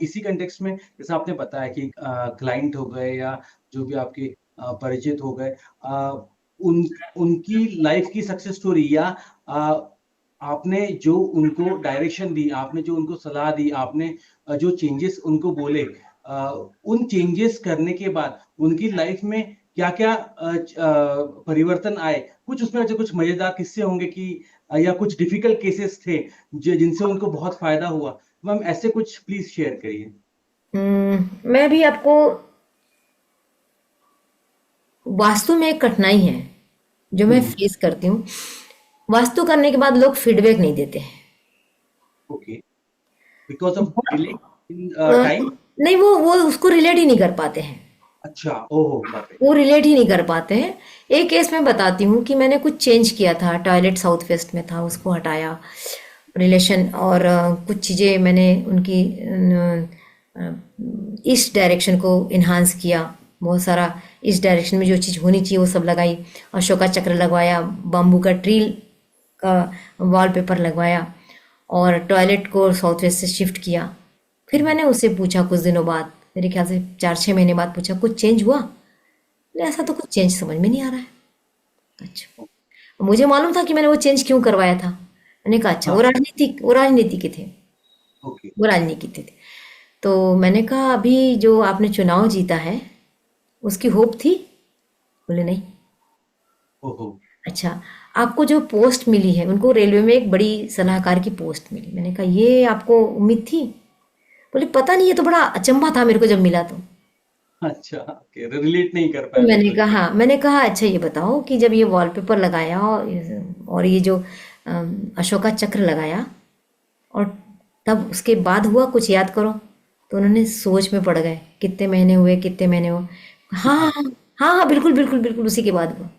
इसी कंटेक्स्ट में जैसा आपने बताया कि क्लाइंट हो गए या जो भी आपके परिचित हो गए, उन उनकी लाइफ की सक्सेस स्टोरी या आपने जो उनको डायरेक्शन दी, आपने जो उनको सलाह दी, आपने जो चेंजेस उनको बोले, उन चेंजेस करने के बाद उनकी लाइफ में क्या-क्या परिवर्तन आए? कुछ उसमें जो कुछ मजेदार किस्से होंगे कि या कुछ डिफिकल्ट केसेस थे जिनसे उनको बहुत फायदा हुआ? मैम ऐसे कुछ प्लीज शेयर करिए। मैं भी आपको, वास्तु में एक कठिनाई है जो मैं हम्म। फेस करती हूँ। वास्तु करने के बाद लोग फीडबैक नहीं देते हैं। Okay. Because of delay in a, time. नहीं, वो उसको रिलेट ही नहीं कर पाते हैं। अच्छा, ओहो बाप रे। वो रिलेट ही नहीं कर पाते हैं। एक केस मैं बताती हूँ कि मैंने कुछ चेंज किया था, टॉयलेट साउथ वेस्ट में था, उसको हटाया, रिलेशन और कुछ चीज़ें मैंने उनकी इस डायरेक्शन को इन्हांस किया। बहुत सारा इस डायरेक्शन में जो चीज़ होनी चाहिए वो सब लगाई। अशोका चक्र लगवाया, बाम्बू का ट्री का वॉलपेपर लगवाया और टॉयलेट को साउथ वेस्ट से शिफ्ट किया। फिर मैंने उससे पूछा कुछ दिनों बाद, मेरे ख्याल से 4-6 महीने बाद पूछा, कुछ चेंज हुआ? बोले, ऐसा तो कुछ चेंज समझ में नहीं आ रहा है। अच्छा, मुझे मालूम था कि मैंने वो चेंज क्यों करवाया था। मैंने कहा अच्छा, हाँ। वो राजनीति के थे। ओके। वो राजनीति के थे। तो मैंने कहा अभी जो आपने चुनाव जीता है उसकी होप थी? बोले नहीं। ओहो। अच्छा, आपको जो पोस्ट मिली है, उनको रेलवे में एक बड़ी सलाहकार की पोस्ट मिली। मैंने कहा ये आपको उम्मीद थी? बोले पता नहीं, ये तो बड़ा अचंभा था मेरे को जब मिला तो। अच्छा, ओके, रिलेट नहीं कर तो पाया मैंने बिल्कुल। कहा, अच्छा ये बताओ कि जब ये वॉलपेपर लगाया और ये जो अशोका चक्र लगाया और तब उसके बाद हुआ कुछ, याद करो। तो उन्होंने सोच में पड़ गए, कितने महीने हुए, कितने महीने हुए। हाँ हाँ हाँ, हाँ हाँ, बिल्कुल बिल्कुल बिल्कुल, उसी के बाद हुआ।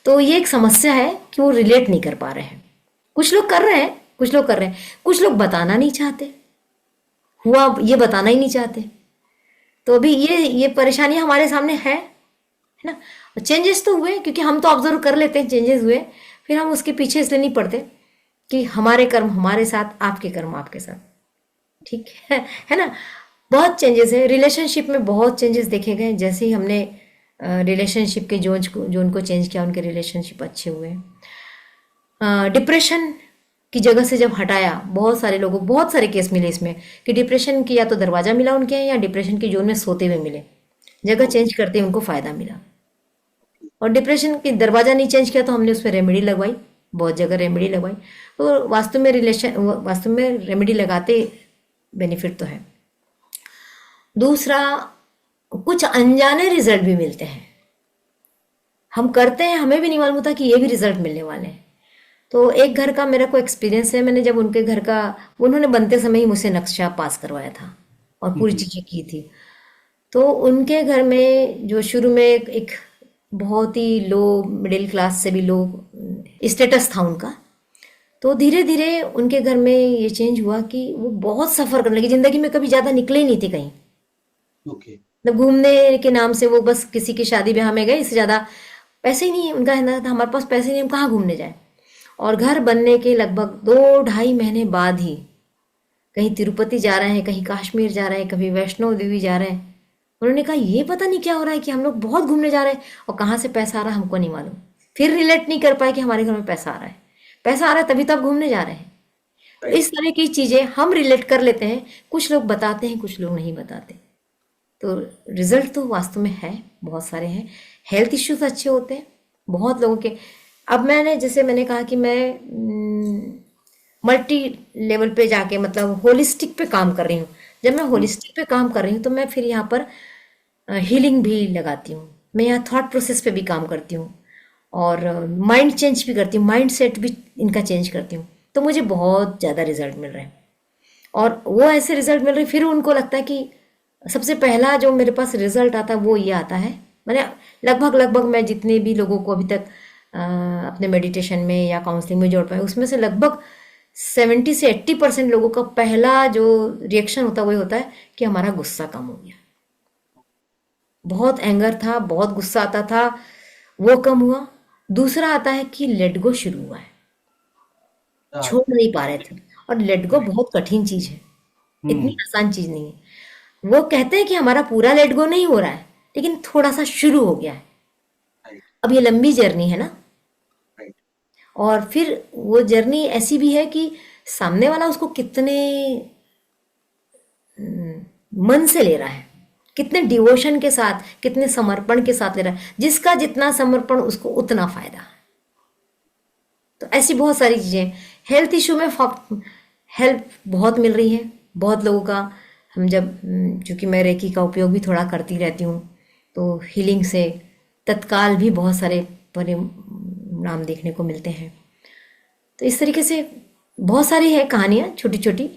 तो ये एक समस्या है कि वो रिलेट नहीं कर पा रहे हैं। कुछ लोग कर रहे हैं, कुछ लोग कर रहे हैं, कुछ लोग बताना नहीं चाहते, हुआ ये बताना ही नहीं चाहते। तो अभी ये परेशानी हमारे सामने है ना। चेंजेस तो हुए क्योंकि हम तो ऑब्जर्व कर लेते हैं चेंजेस हुए, फिर हम उसके पीछे इसलिए नहीं पड़ते कि हमारे कर्म हमारे साथ, आपके कर्म आपके साथ। ठीक है ना। बहुत चेंजेस है रिलेशनशिप में, बहुत चेंजेस देखे गए। जैसे ही हमने रिलेशनशिप के जोन को चेंज किया, उनके रिलेशनशिप अच्छे हुए। डिप्रेशन की जगह से जब हटाया, बहुत सारे लोगों, बहुत सारे केस मिले इसमें कि डिप्रेशन की या तो दरवाजा मिला उनके यहाँ, या डिप्रेशन की जोन में सोते हुए मिले। जगह ओके। चेंज करते उनको फायदा मिला। और डिप्रेशन की दरवाजा नहीं चेंज किया तो हमने उसमें रेमेडी लगवाई, बहुत जगह रेमेडी लगवाई। तो वास्तु में रेमेडी लगाते बेनिफिट तो है। दूसरा, कुछ अनजाने रिजल्ट भी मिलते हैं। हम करते हैं, हमें भी नहीं मालूम होता कि ये भी रिजल्ट मिलने वाले हैं। तो एक घर का मेरे को एक्सपीरियंस है। मैंने जब उनके घर का, उन्होंने बनते समय ही मुझसे नक्शा पास करवाया था और पूरी चीज़ें की थी। तो उनके घर में जो शुरू में एक बहुत ही लो मिडिल क्लास से भी लो स्टेटस था उनका। तो धीरे धीरे उनके घर में ये चेंज हुआ कि वो बहुत सफ़र करने लगी, ज़िंदगी में कभी ज़्यादा निकले ही नहीं थे कहीं। ओके। मतलब घूमने के नाम से वो बस किसी की शादी ब्याह में गए, इससे ज़्यादा पैसे ही नहीं उनका है था, हमारे पास पैसे नहीं, हम कहाँ घूमने जाए। और घर बनने के लगभग 2-2.5 महीने बाद ही कहीं तिरुपति जा रहे हैं, कहीं कश्मीर जा रहे हैं, कभी वैष्णो देवी जा रहे हैं। उन्होंने कहा ये पता नहीं क्या हो रहा है कि हम लोग बहुत घूमने जा रहे हैं और कहाँ से पैसा आ रहा है हमको नहीं मालूम। फिर रिलेट नहीं कर पाए कि हमारे घर में पैसा आ रहा है। पैसा आ रहा है तभी तो आप घूमने जा रहे हैं। तो राइट। इस तरह की चीज़ें हम रिलेट कर लेते हैं, कुछ लोग बताते हैं, कुछ लोग नहीं बताते। तो रिजल्ट तो वास्तव में है, बहुत सारे हैं। हेल्थ इश्यूज अच्छे होते हैं बहुत लोगों के। अब मैंने, जैसे मैंने कहा कि मैं मल्टी लेवल पे जाके, मतलब होलिस्टिक पे काम कर रही हूँ। जब मैं होलिस्टिक पे काम कर रही हूँ तो मैं फिर यहाँ पर हीलिंग भी लगाती हूँ। मैं यहाँ थॉट प्रोसेस पे भी काम करती हूँ और माइंड चेंज भी करती हूँ, माइंड सेट भी इनका चेंज करती हूँ। तो मुझे बहुत ज़्यादा रिजल्ट मिल रहे हैं। और वो ऐसे रिजल्ट मिल रहे, फिर उनको लगता है कि सबसे पहला जो मेरे पास रिजल्ट आता है वो ये आता है। मैंने लगभग लगभग मैं जितने भी लोगों को अभी तक अपने मेडिटेशन में या काउंसलिंग में जोड़ पाए, उसमें से लगभग 70 से 80% लोगों का पहला जो रिएक्शन होता है वो होता है कि हमारा गुस्सा कम हो गया। बहुत एंगर था, बहुत गुस्सा आता था, वो कम हुआ। दूसरा आता है कि लेट गो शुरू हुआ है, छोड़ नहीं पा रहे थे। और लेट गो राइट। बहुत कठिन चीज है। इतनी हम्म। आसान चीज नहीं है। वो कहते हैं कि हमारा पूरा लेट गो नहीं हो रहा है, लेकिन थोड़ा सा शुरू हो गया है। राइट। अब ये लंबी जर्नी है ना। राइट। और फिर वो जर्नी ऐसी भी है कि सामने वाला उसको कितने मन से ले रहा है, कितने डिवोशन के साथ, कितने समर्पण के साथ ले रहा है। जिसका जितना समर्पण उसको उतना फायदा। तो ऐसी बहुत सारी चीजें। हेल्थ इशू में हेल्प बहुत मिल रही है बहुत लोगों का। हम जब चूंकि मैं रेकी का उपयोग भी थोड़ा करती रहती हूँ, तो हीलिंग से तत्काल भी बहुत सारे परिणाम देखने को मिलते हैं। तो इस तरीके से बहुत सारी है कहानियाँ, छोटी छोटी,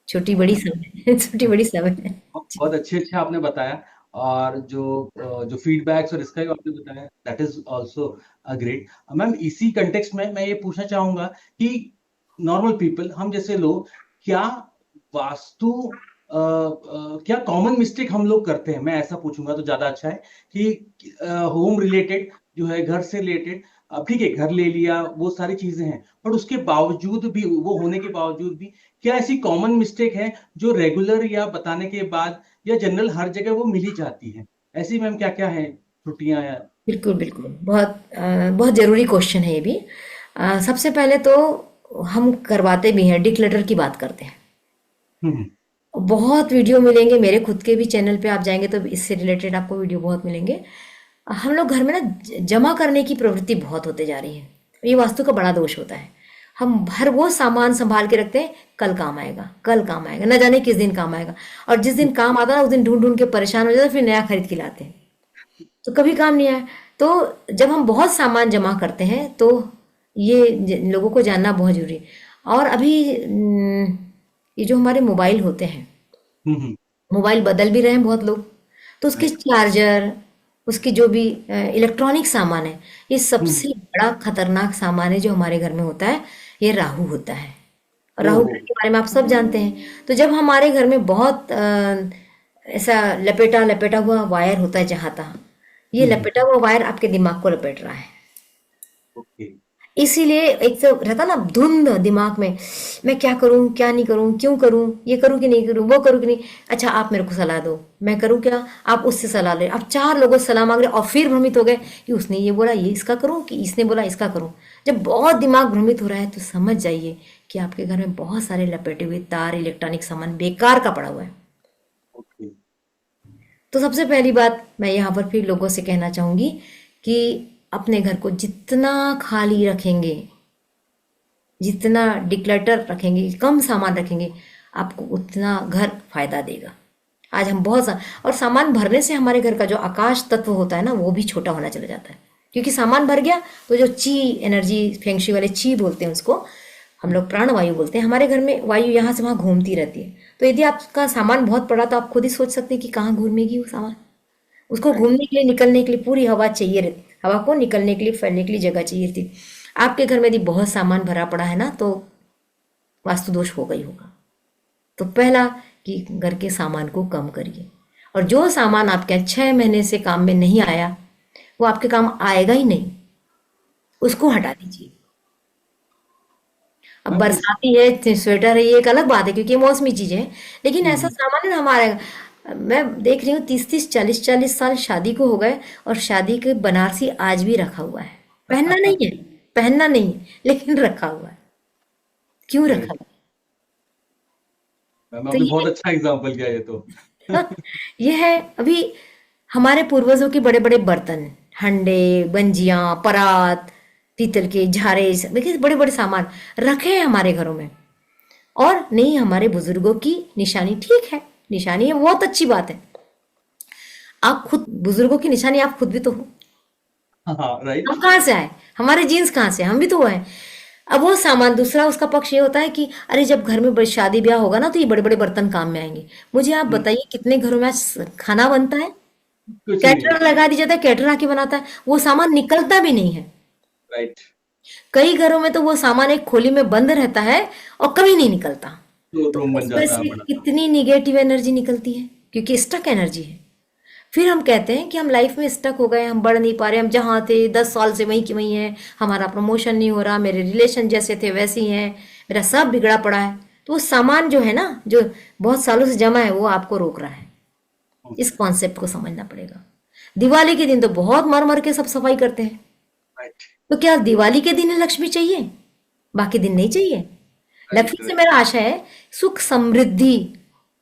छोटी बड़ी सब है। छोटी बड़ी सब है। बहुत अच्छे अच्छे आपने बताया। और जो फीडबैक्स और इसका भी आपने बताया, that is also great. Ma'am, इसी कंटेक्स्ट में मैं ये पूछना चाहूंगा कि नॉर्मल पीपल, हम जैसे लोग, क्या वास्तु क्या कॉमन मिस्टेक हम लोग करते हैं, मैं ऐसा पूछूंगा तो ज्यादा अच्छा है कि होम रिलेटेड जो है, घर से रिलेटेड, अब ठीक है घर ले लिया, वो सारी चीजें हैं, पर उसके बावजूद भी, वो होने के बावजूद भी, क्या ऐसी कॉमन मिस्टेक है जो रेगुलर या बताने के बाद या जनरल हर जगह वो मिल ही जाती है? ऐसी मैम क्या क्या है त्रुटियां या? बिल्कुल बिल्कुल, बहुत बहुत ज़रूरी क्वेश्चन है ये भी। सबसे पहले तो हम करवाते भी हैं, डिक्लटर की बात करते हैं। हम्म। बहुत वीडियो मिलेंगे, मेरे खुद के भी चैनल पे आप जाएंगे तो इससे रिलेटेड आपको वीडियो बहुत मिलेंगे। हम लोग घर में ना जमा करने की प्रवृत्ति बहुत होते जा रही है। ये वास्तु का बड़ा दोष होता है। हम हर वो सामान संभाल के रखते हैं, कल काम आएगा, कल काम आएगा, न जाने किस दिन काम आएगा। और जिस दिन काम आता है ना, उस दिन ढूंढ ढूंढ के परेशान हो जाते हैं, फिर नया खरीद के लाते हैं, तो कभी काम नहीं आया। तो जब हम बहुत सामान जमा करते हैं तो ये लोगों को जानना बहुत जरूरी है। और अभी ये जो हमारे मोबाइल होते हैं, हम्म। मोबाइल बदल भी रहे हैं बहुत लोग, तो उसके राइट। चार्जर, उसकी जो भी इलेक्ट्रॉनिक सामान है, ये हम्म। सबसे बड़ा खतरनाक सामान है जो हमारे घर में होता है, ये राहु होता है। और राहु ओहो। ग्रह के बारे में आप सब जानते हैं। तो जब हमारे घर में बहुत ऐसा लपेटा लपेटा हुआ वायर होता है जहां तहाँ, ये हम्म। लपेटा हुआ वायर आपके दिमाग को लपेट रहा है। ओके। इसीलिए एक तो रहता ना धुंध दिमाग में, मैं क्या करूं क्या नहीं करूं, क्यों करूं, ये करूं कि नहीं करूं, वो करूं कि नहीं। अच्छा आप मेरे को सलाह दो, मैं करूं क्या, आप उससे सलाह ले, आप चार लोगों से सलाह मांग रहे और फिर भ्रमित हो गए कि उसने ये बोला ये इसका करूं, कि इसने बोला इसका करूं। जब बहुत दिमाग भ्रमित हो रहा है तो समझ जाइए कि आपके घर में बहुत सारे लपेटे हुए तार, इलेक्ट्रॉनिक सामान बेकार का पड़ा हुआ है। ओके। तो सबसे पहली बात मैं यहाँ पर फिर लोगों से कहना चाहूंगी कि अपने घर को जितना खाली रखेंगे, जितना डिक्लटर रखेंगे, कम सामान रखेंगे, आपको उतना घर फायदा देगा। आज हम और सामान भरने से हमारे घर का जो आकाश तत्व होता है ना, वो भी छोटा होना चला जाता है। क्योंकि सामान भर गया तो जो ची एनर्जी, फेंगशुई वाले ची बोलते हैं उसको, हम लोग प्राण वायु बोलते हैं, हमारे घर में वायु यहाँ से वहाँ घूमती रहती है। तो यदि आपका सामान बहुत पड़ा तो आप खुद ही सोच सकते हैं कि कहाँ घूमेगी वो सामान। उसको राइट। घूमने के लिए, निकलने के लिए पूरी हवा चाहिए रहती, हवा को निकलने के लिए, फैलने के लिए जगह चाहिए थी। आपके घर में यदि बहुत सामान भरा पड़ा है ना, तो वास्तु दोष होगा ही होगा। तो पहला कि घर के सामान को कम करिए। और जो सामान आपके यहाँ 6 महीने से काम में नहीं आया, वो आपके काम आएगा ही नहीं, उसको हटा दीजिए। अब मैम इस। बरसाती है, स्वेटर है, ये एक अलग बात है क्योंकि ये मौसमी चीजें हैं। लेकिन ऐसा हम्म। सामान है ना हमारे, मैं देख रही हूँ 30 30 40 40 साल शादी को हो गए और शादी के बनारसी आज भी रखा हुआ है। पहनना नहीं है, पहनना नहीं है, लेकिन रखा हुआ है। क्यों रखा राइट। हुआ है? मैम तो आपने ये बहुत अच्छा एग्जांपल किया ये तो। ये है। अभी हमारे पूर्वजों के बड़े बड़े बर्तन, हंडे, गंजियां, परात, पीतल के झारे, देखिए बड़े बड़े सामान रखे हैं हमारे घरों में। और नहीं, हमारे बुजुर्गों की निशानी ठीक है, निशानी है, बहुत अच्छी बात है। आप खुद बुजुर्गों की निशानी, आप खुद भी तो हो। हाँ। राइट। हम कहाँ से आए, हमारे जीन्स कहाँ से, हम भी तो वो हैं। अब वो सामान, दूसरा उसका पक्ष ये होता है कि अरे जब घर में शादी ब्याह होगा ना तो ये बड़े बड़े बर्तन काम में आएंगे। मुझे आप बताइए कितने घरों में आज खाना बनता है, कुछ नहीं कैटरर होता। लगा दिया जाता है, कैटरर आके बनाता है, वो सामान निकलता भी नहीं है। राइट। कई घरों में तो वो सामान एक खोली में बंद रहता है और कभी नहीं निकलता। तो तो रूम बन उसमें जाता है से बड़ा। कितनी निगेटिव एनर्जी निकलती है, क्योंकि स्टक एनर्जी है। फिर हम कहते हैं कि हम लाइफ में स्टक हो गए, हम बढ़ नहीं पा रहे, हम जहाँ थे 10 साल से वहीं की वहीं हैं, हमारा प्रमोशन नहीं हो रहा, मेरे रिलेशन जैसे थे वैसे ही हैं, मेरा सब बिगड़ा पड़ा है। तो वो सामान जो है ना, जो बहुत सालों से जमा है, वो आपको रोक रहा है। इस कॉन्सेप्ट को समझना पड़ेगा। दिवाली के दिन तो बहुत मर मर के सब सफाई करते हैं, राइट तो क्या दिवाली के दिन ही लक्ष्मी चाहिए, बाकी दिन नहीं चाहिए? राइट लक्ष्मी से राइट। मेरा आशा है सुख समृद्धि,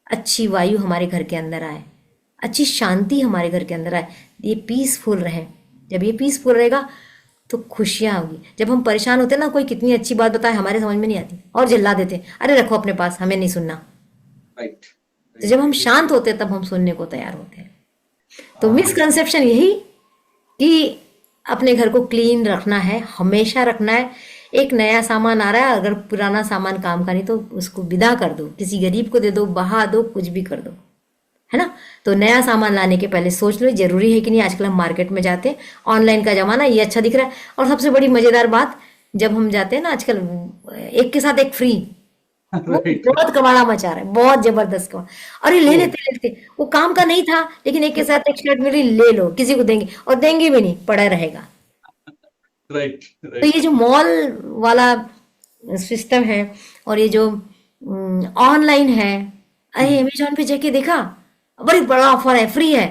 अच्छी वायु हमारे घर के अंदर आए, अच्छी शांति हमारे घर के अंदर आए, ये पीसफुल रहे। जब ये पीसफुल रहेगा तो खुशियां होगी। जब हम परेशान होते हैं ना, कोई कितनी अच्छी बात बताए हमारे समझ में नहीं आती और चिल्ला देते हैं, अरे रखो अपने पास, हमें नहीं सुनना। राइट तो जब राइट हम ये शांत होते हैं तब हम सुनने को तैयार होते हैं। तो हाँ मिसकंसेप्शन यही कि अपने घर को क्लीन रखना है, हमेशा रखना है। एक नया सामान आ रहा है, अगर पुराना सामान काम का नहीं तो उसको विदा कर दो, किसी गरीब को दे दो, बहा दो, कुछ भी कर दो, है ना? तो नया सामान लाने के पहले सोच लो जरूरी है कि नहीं। आजकल हम मार्केट में जाते हैं, ऑनलाइन का जमाना, ये अच्छा दिख रहा है, और सबसे बड़ी मजेदार बात, जब हम जाते हैं ना आजकल, एक के साथ एक फ्री, वो राइट बहुत कबाड़ा मचा रहा है, बहुत जबरदस्त कबाड़ा। अरे ले ओ लेते लेते, वो काम का नहीं था, लेकिन एक के साथ एक शर्ट मिली, ले लो, किसी को देंगे और देंगे भी नहीं, पड़ा रहेगा। राइट तो ये राइट जो मॉल वाला सिस्टम है, और ये जो ऑनलाइन है, अरे अमेजोन पे जाके देखा, बड़ी बड़ा ऑफर है, फ्री है।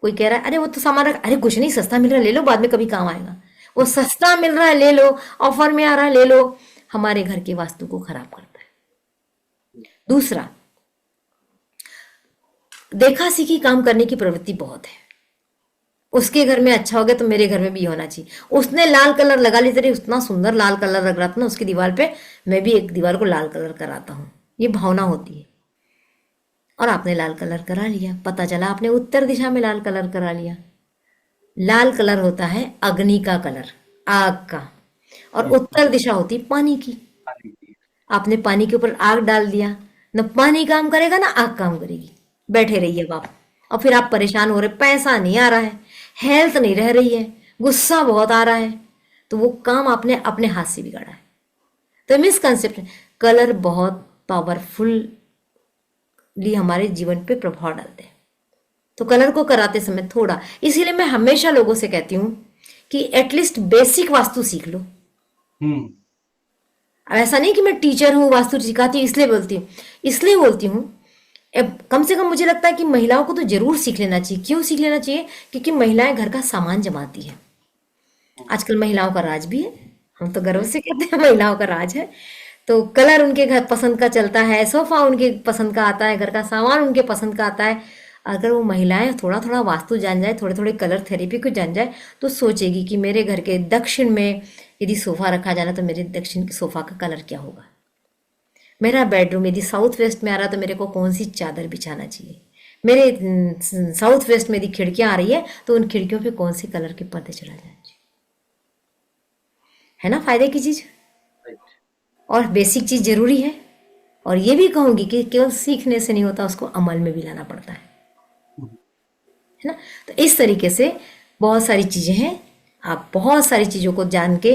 कोई कह रहा है अरे वो तो सामान रख, अरे कुछ नहीं, सस्ता मिल रहा है ले लो, बाद में कभी काम आएगा। वो सस्ता मिल रहा है ले लो, ऑफर में आ रहा है ले लो, हमारे घर की वास्तु को खराब करता है। दूसरा, देखा सीखी काम करने की प्रवृत्ति बहुत है। उसके घर में अच्छा हो गया तो मेरे घर में भी होना चाहिए। उसने लाल कलर लगा ली, तेरे उतना सुंदर लाल कलर लग रहा था ना उसकी दीवार पे, मैं भी एक दीवार को लाल कलर कराता हूँ। ये भावना होती है। और आपने लाल कलर करा लिया, पता चला आपने उत्तर दिशा में लाल कलर करा लिया। लाल कलर होता है अग्नि का कलर, आग का, और उत्तर दिशा होती है पानी की। आपने पानी के ऊपर आग डाल दिया, न पानी काम करेगा ना आग काम करेगी। बैठे रहिए आप, और फिर आप परेशान हो रहे, पैसा नहीं आ रहा है, हेल्थ नहीं रह रही है, गुस्सा बहुत आ रहा है, तो वो काम आपने अपने हाथ से बिगाड़ा है। तो मिसकंसेप्शन, कलर बहुत पावरफुली हमारे जीवन पे प्रभाव डालते हैं। तो कलर को कराते समय थोड़ा, इसीलिए मैं हमेशा लोगों से कहती हूँ कि एटलीस्ट बेसिक वास्तु सीख लो। हम्म अब ऐसा नहीं कि मैं टीचर हूँ, वास्तु सिखाती हूँ इसलिए बोलती हूँ, इसलिए बोलती हूँ अब कम से कम मुझे लगता है कि महिलाओं को तो जरूर सीख लेना चाहिए। क्यों सीख लेना चाहिए? क्योंकि महिलाएं घर का सामान जमाती है। आजकल महिलाओं का राज भी है, हम तो गर्व से कहते हैं महिलाओं का राज है। तो कलर उनके घर पसंद का चलता है, सोफा उनके पसंद का आता है, घर का सामान उनके पसंद का आता है। अगर वो महिलाएं थोड़ा थोड़ा वास्तु जान जाए, थोड़े थोड़े कलर थेरेपी को जान जाए, तो सोचेगी कि मेरे घर के दक्षिण में यदि सोफा रखा जाना तो मेरे दक्षिण के सोफा का कलर क्या होगा। मेरा बेडरूम यदि साउथ वेस्ट में आ रहा तो मेरे को कौन सी चादर बिछाना चाहिए। मेरे साउथ वेस्ट में यदि खिड़कियां आ रही है तो उन खिड़कियों पे कौन से कलर के पर्दे चढ़ा जाना चाहिए। है ना फायदे की चीज? राइट और बेसिक चीज जरूरी है। और ये भी कहूंगी कि केवल सीखने से नहीं होता, उसको अमल में भी लाना पड़ता है ना? तो इस तरीके से बहुत सारी चीजें हैं, आप बहुत सारी चीजों को जान के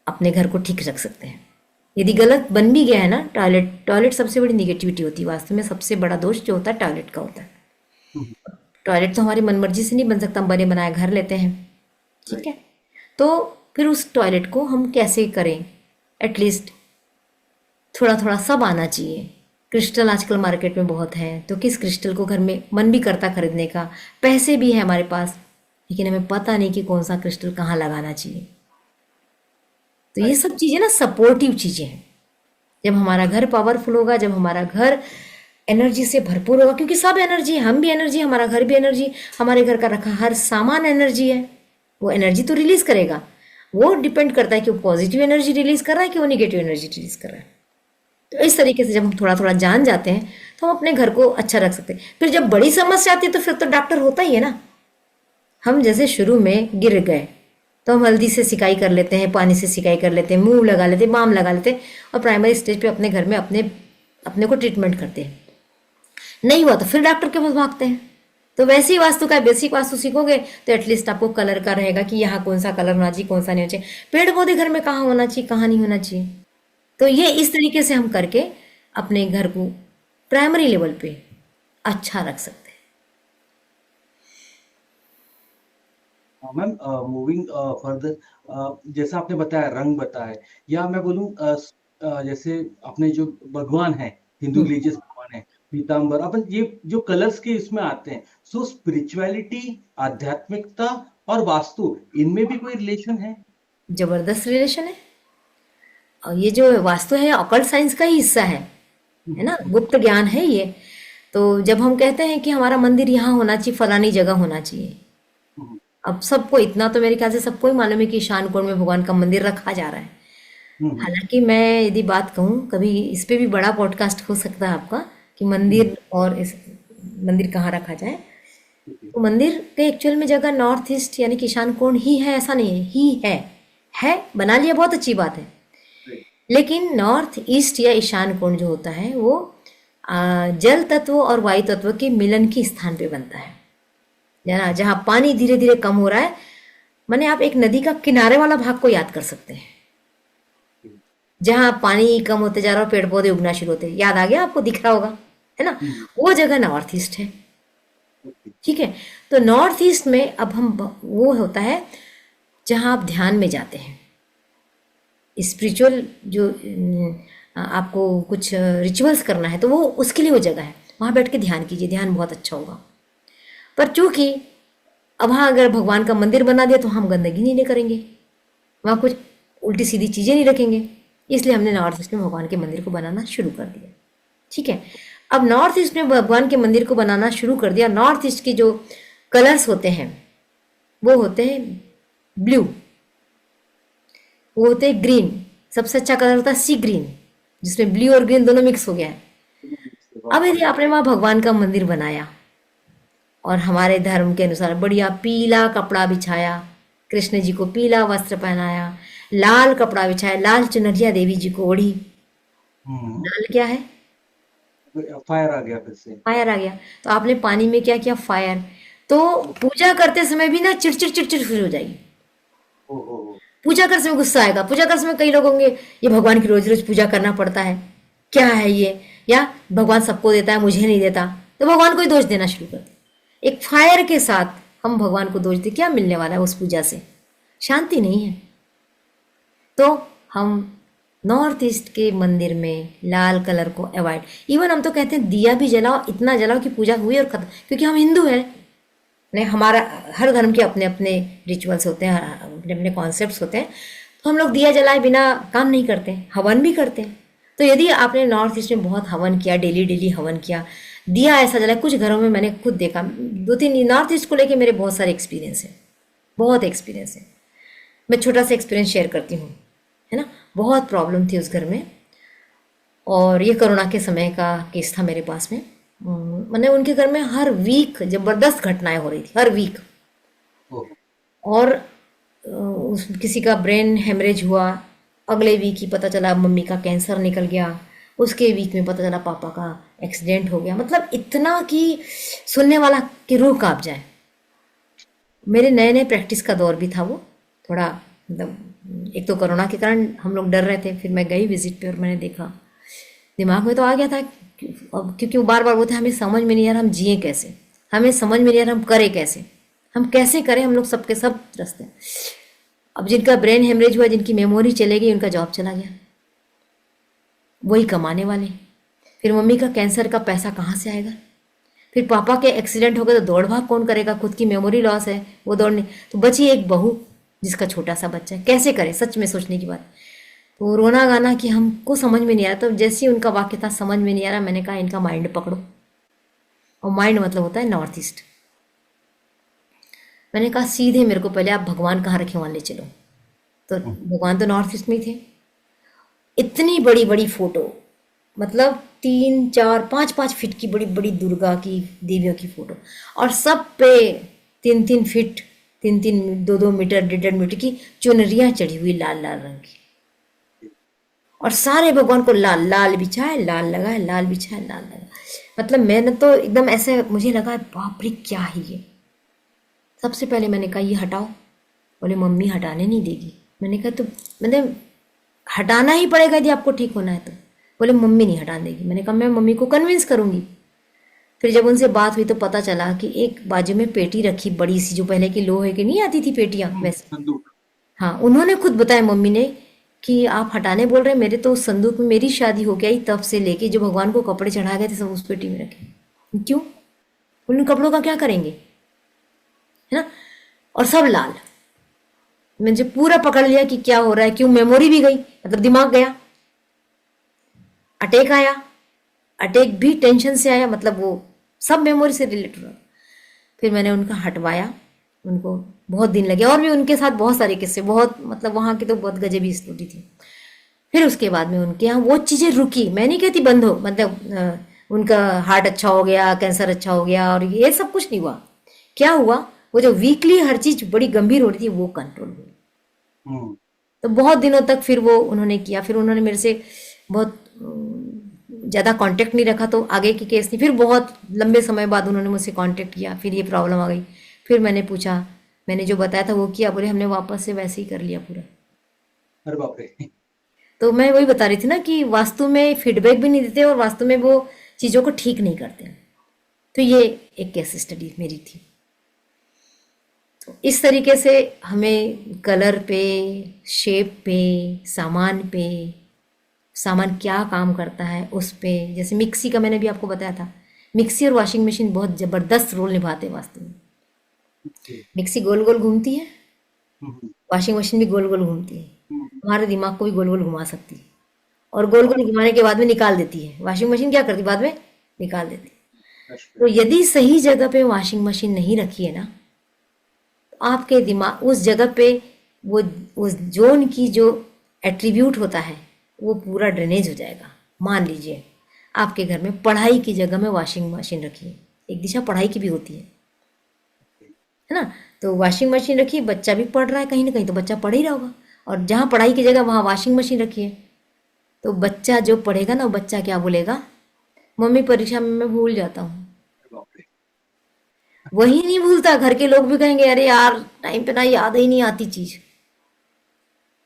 अपने घर को ठीक रख सकते हैं। यदि गलत बन भी गया है ना, टॉयलेट, टॉयलेट सबसे बड़ी निगेटिविटी होती है, वास्तव में सबसे बड़ा दोष जो होता है टॉयलेट का होता है। टॉयलेट तो हमारी मनमर्जी से नहीं बन सकता, हम बने बनाए घर लेते हैं, ठीक राइट है? तो फिर उस टॉयलेट को हम कैसे करें? एटलीस्ट थोड़ा थोड़ा सब आना चाहिए। क्रिस्टल आजकल मार्केट में बहुत है, तो किस क्रिस्टल को घर में मन भी करता खरीदने का, पैसे भी है हमारे पास, लेकिन हमें पता नहीं कि कौन सा क्रिस्टल कहाँ लगाना चाहिए। तो ये राइट सब चीज़ें ना सपोर्टिव चीज़ें हैं। जब हमारा घर पावरफुल होगा, जब हमारा घर एनर्जी से भरपूर होगा, क्योंकि सब एनर्जी है, हम भी एनर्जी, हमारा घर भी एनर्जी, हमारे घर का रखा हर सामान एनर्जी है, वो एनर्जी तो रिलीज करेगा। वो डिपेंड करता है कि वो पॉजिटिव एनर्जी रिलीज कर रहा है कि वो निगेटिव एनर्जी रिलीज कर रहा है। तो इस तरीके से जब हम थोड़ा थोड़ा जान जाते हैं तो हम अपने घर को अच्छा रख सकते हैं। फिर जब बड़ी समस्या आती है तो फिर तो डॉक्टर होता ही है ना। हम जैसे शुरू में गिर गए तो हम हल्दी से सिकाई कर लेते हैं, पानी से सिकाई कर लेते हैं, मुंह लगा लेते हैं, बाम लगा लेते हैं, और प्राइमरी स्टेज पे अपने घर में अपने अपने को ट्रीटमेंट करते हैं। नहीं हुआ तो फिर डॉक्टर के पास भागते हैं। तो वैसे ही वास्तु का बेसिक वास्तु सीखोगे तो एटलीस्ट आपको कलर का रहेगा कि यहाँ कौन सा कलर होना चाहिए, कौन सा नहीं होना चाहिए, पेड़ पौधे घर में कहाँ होना चाहिए, कहाँ नहीं होना चाहिए। तो ये इस तरीके से हम करके अपने घर को प्राइमरी लेवल पे अच्छा रख सकते हैं। मैम मूविंग फर्दर, जैसा आपने बताया रंग बताया, या मैं बोलूँ जैसे अपने जो भगवान है, हिंदू हम्म, रिलीजियस भगवान है, पीताम्बर, अपन ये जो कलर्स के इसमें आते हैं, सो स्पिरिचुअलिटी, आध्यात्मिकता और वास्तु, इनमें भी कोई रिलेशन है? जबरदस्त रिलेशन है। और ये जो वास्तु है ऑकल्ट साइंस का ही हिस्सा है ना, गुप्त ज्ञान है ये। तो जब हम कहते हैं कि हमारा मंदिर यहाँ होना चाहिए, फलानी जगह होना चाहिए, हम्म, अब सबको इतना तो मेरे ख्याल से सबको ही मालूम है कि ईशान कोण में भगवान का मंदिर रखा जा रहा है। हम्म, हालांकि मैं यदि बात कहूँ, कभी इस पे भी बड़ा पॉडकास्ट हो सकता है आपका, कि हम्म, मंदिर और इस मंदिर कहाँ रखा जाए। हम्म, तो मंदिर के एक्चुअल में जगह नॉर्थ ईस्ट यानी कि ईशान कोण ही है, ऐसा नहीं है, ही है, बना लिया बहुत अच्छी बात है। right, लेकिन नॉर्थ ईस्ट या ईशान कोण जो होता है वो जल तत्व और वायु तत्व के मिलन के स्थान पे बनता है, जहाँ जहाँ पानी धीरे धीरे कम हो रहा है। माने आप एक नदी का किनारे वाला भाग को याद कर सकते हैं, हम्म, जहाँ पानी कम होते जा रहा है और पेड़ पौधे उगना शुरू होते हैं। याद आ गया आपको, दिख रहा होगा, है ना? हम्म, वो जगह नॉर्थ ईस्ट है। okay, ठीक है। तो नॉर्थ ईस्ट में अब हम वो होता है जहाँ आप ध्यान में जाते हैं, स्पिरिचुअल जो आपको कुछ रिचुअल्स करना है तो वो उसके लिए वो जगह है। वहाँ बैठ के ध्यान कीजिए, ध्यान बहुत अच्छा होगा। पर चूंकि अब वहाँ अगर भगवान का मंदिर बना दिया तो हम गंदगी नहीं करेंगे, वहाँ कुछ उल्टी सीधी चीज़ें नहीं रखेंगे, इसलिए हमने नॉर्थ ईस्ट में भगवान के मंदिर को बनाना शुरू कर दिया। ठीक है। अब नॉर्थ ईस्ट में भगवान के मंदिर को बनाना शुरू कर दिया। नॉर्थ ईस्ट के जो कलर्स होते हैं वो होते हैं ब्लू, वो होते हैं ग्रीन। सबसे अच्छा कलर होता है सी ग्रीन, जिसमें ब्लू और ग्रीन दोनों मिक्स हो गया है। अब वाह, यदि आपने वहाँ भगवान का मंदिर बनाया और हमारे धर्म के अनुसार बढ़िया पीला कपड़ा बिछाया, कृष्ण जी को पीला वस्त्र पहनाया, लाल कपड़ा बिछाया, लाल चुनरिया देवी जी को ओढ़ी। हम्म, लाल क्या है? फायर आ गया फिर से। फायर आ गया। तो आपने पानी में क्या किया? फायर। तो पूजा करते समय भी ना चिड़चिड़ चिड़चिड़ शुरू हो जाएगी। ओ हो हो, पूजा करते समय गुस्सा आएगा। पूजा करते समय कई लोग होंगे, ये भगवान की रोज रोज पूजा करना पड़ता है, क्या है ये, या भगवान सबको देता है मुझे नहीं देता, तो भगवान को ही दोष देना शुरू कर दे। एक फायर के साथ हम भगवान को दोष दे, क्या मिलने वाला है उस पूजा से? शांति नहीं है। तो हम नॉर्थ ईस्ट के मंदिर में लाल कलर को अवॉइड, इवन हम तो कहते हैं दिया भी जलाओ, इतना जलाओ कि पूजा हुई और खत्म, क्योंकि हम हिंदू हैं। नहीं, हमारा हर धर्म के अपने अपने रिचुअल्स होते हैं, अपने अपने कॉन्सेप्ट्स होते हैं। तो हम लोग दिया जलाए बिना काम नहीं करते, हवन भी करते हैं। तो यदि आपने नॉर्थ ईस्ट में बहुत हवन किया, डेली डेली हवन किया, दिया ऐसा जलाया, कुछ घरों में मैंने खुद देखा, दो तीन नॉर्थ ईस्ट को लेके मेरे बहुत सारे एक्सपीरियंस है, बहुत एक्सपीरियंस है। मैं छोटा सा एक्सपीरियंस शेयर करती हूँ, है ना। बहुत प्रॉब्लम थी उस घर में, और ये कोरोना के समय का केस था मेरे पास में। मैंने उनके घर में हर वीक जबरदस्त घटनाएं हो रही थी, हर वीक। ओ, और किसी का ब्रेन हेमरेज हुआ, अगले वीक ही पता चला मम्मी का कैंसर निकल गया, उसके वीक में पता चला पापा का एक्सीडेंट हो गया। मतलब इतना कि सुनने वाला की रूह कांप जाए। मेरे नए नए प्रैक्टिस का दौर भी था वो, थोड़ा मतलब एक तो कोरोना के कारण हम लोग डर रहे थे, फिर मैं गई विजिट पे और मैंने देखा, दिमाग में तो आ गया था अब, क्योंकि वो बार बार बोलते हमें समझ में नहीं आ रहा हम जिए कैसे, हमें समझ में नहीं आ रहा हम करें कैसे, हम कैसे करें, हम लोग सबके सब रास्ते। अब जिनका ब्रेन हेमरेज हुआ, जिनकी मेमोरी चले गई, उनका जॉब चला गया, वही कमाने वाले। फिर मम्मी का कैंसर का पैसा कहाँ से आएगा? फिर पापा के एक्सीडेंट हो गए तो दौड़ भाग कौन करेगा? खुद की मेमोरी लॉस है, वो दौड़ने। तो बची एक बहू जिसका छोटा सा बच्चा है, कैसे करे? सच में सोचने की बात। तो रोना गाना कि हमको समझ में नहीं आ रहा। तो जैसे ही उनका वाक्य था समझ में नहीं आ रहा, मैंने कहा इनका माइंड पकड़ो। और माइंड मतलब होता है नॉर्थ ईस्ट। मैंने कहा सीधे मेरे को पहले आप भगवान कहाँ रखे वहाँ ले चलो। तो भगवान तो नॉर्थ ईस्ट में ही थे। इतनी बड़ी बड़ी फोटो, मतलब 3 4 5 5 फीट की बड़ी बड़ी दुर्गा की, देवियों की फोटो, और सब पे 3 3 फीट, 3 3 2 2 मीटर 1.5 1.5 मीटर की चुनरियां चढ़ी हुई लाल लाल रंग की। और सारे भगवान को लाल लाल बिछाए, लाल लगाए, लाल बिछाए, लाल लगाए। मतलब मैंने तो एकदम ऐसे मुझे लगा बाप रे क्या है ये। सबसे पहले मैंने कहा ये हटाओ। बोले मम्मी हटाने नहीं देगी। मैंने कहा तो मैंने हटाना ही पड़ेगा यदि आपको ठीक होना है तो। बोले मम्मी नहीं हटाने देगी। मैंने कहा मैं मम्मी को कन्विंस करूंगी। फिर जब उनसे बात हुई तो पता चला कि एक बाजू में पेटी रखी बड़ी सी, जो पहले की लोहे की नहीं आती थी पेटियां वैसे। संदूक। हाँ, उन्होंने खुद बताया मम्मी ने कि आप हटाने बोल रहे हैं, मेरे तो उस संदूक में मेरी शादी हो गई तब से लेके जो भगवान को कपड़े चढ़ा गए थे सब उस पेटी में रखे। क्यों? उन कपड़ों का क्या करेंगे, है ना? और सब लाल। मुझे पूरा पकड़ लिया कि क्या हो रहा है, क्यों? मेमोरी भी गई, मतलब दिमाग गया। अटैक आया, अटैक भी टेंशन से आया, मतलब वो सब मेमोरी से रिलेटेड रहा। फिर मैंने उनका हटवाया, उनको बहुत दिन लगे, और भी उनके साथ बहुत सारे किस्से, बहुत मतलब वहाँ की तो बहुत गजबी स्टोरी थी। फिर उसके बाद में उनके यहाँ वो चीज़ें रुकी, मैं नहीं कहती बंद हो, मतलब उनका हार्ट अच्छा हो गया, कैंसर अच्छा हो गया, और ये सब कुछ नहीं हुआ। क्या हुआ, वो जो वीकली हर चीज़ बड़ी गंभीर हो रही थी वो कंट्रोल हुई। हम्म। तो बहुत दिनों तक फिर वो उन्होंने किया, फिर उन्होंने मेरे से बहुत ज़्यादा कांटेक्ट नहीं रखा, तो आगे की केस नहीं। फिर बहुत लंबे समय बाद उन्होंने मुझसे कांटेक्ट किया, फिर ये प्रॉब्लम आ गई। फिर मैंने पूछा, मैंने जो बताया था वो किया, बोले हमने वापस से वैसे ही कर लिया पूरा। अरे बाप रे। तो मैं वही बता रही थी ना कि वास्तु में फीडबैक भी नहीं देते और वास्तु में वो चीज़ों को ठीक नहीं करते। तो ये एक केस स्टडी मेरी थी। तो इस तरीके से हमें कलर पे, शेप पे, सामान पे, सामान क्या काम करता है उस पे, जैसे मिक्सी का मैंने भी आपको बताया था, मिक्सी और वॉशिंग मशीन बहुत ज़बरदस्त रोल निभाते हैं वास्तु में। जी। मिक्सी गोल गोल घूमती है, हम्म। वॉशिंग मशीन भी गोल गोल घूमती है, हम्म। हमारे दिमाग को भी गोल गोल घुमा सकती है, और गोल गोल घुमाने के बाद में निकाल देती है। वॉशिंग मशीन क्या करती है, बाद में निकाल देती है। तो अच्छा। यदि सही जगह पे वॉशिंग मशीन नहीं रखी है ना, तो आपके दिमाग उस जगह पे वो उस जोन की जो एट्रीब्यूट होता है वो पूरा ड्रेनेज हो जाएगा। मान लीजिए आपके घर में पढ़ाई की जगह में वॉशिंग मशीन रखी है, एक दिशा पढ़ाई की भी होती है ना? तो वॉशिंग मशीन रखी, बच्चा भी पढ़ रहा है कहीं ना कहीं, तो बच्चा पढ़ ही रहा होगा, और जहाँ पढ़ाई की जगह वहाँ वॉशिंग मशीन रखी है, तो बच्चा जो पढ़ेगा ना, वो बच्चा क्या बोलेगा, मम्मी परीक्षा में मैं भूल जाता हूँ। अरे बाप रे। वही नहीं भूलता, घर के लोग भी कहेंगे अरे यार टाइम पे ना याद ही नहीं आती चीज,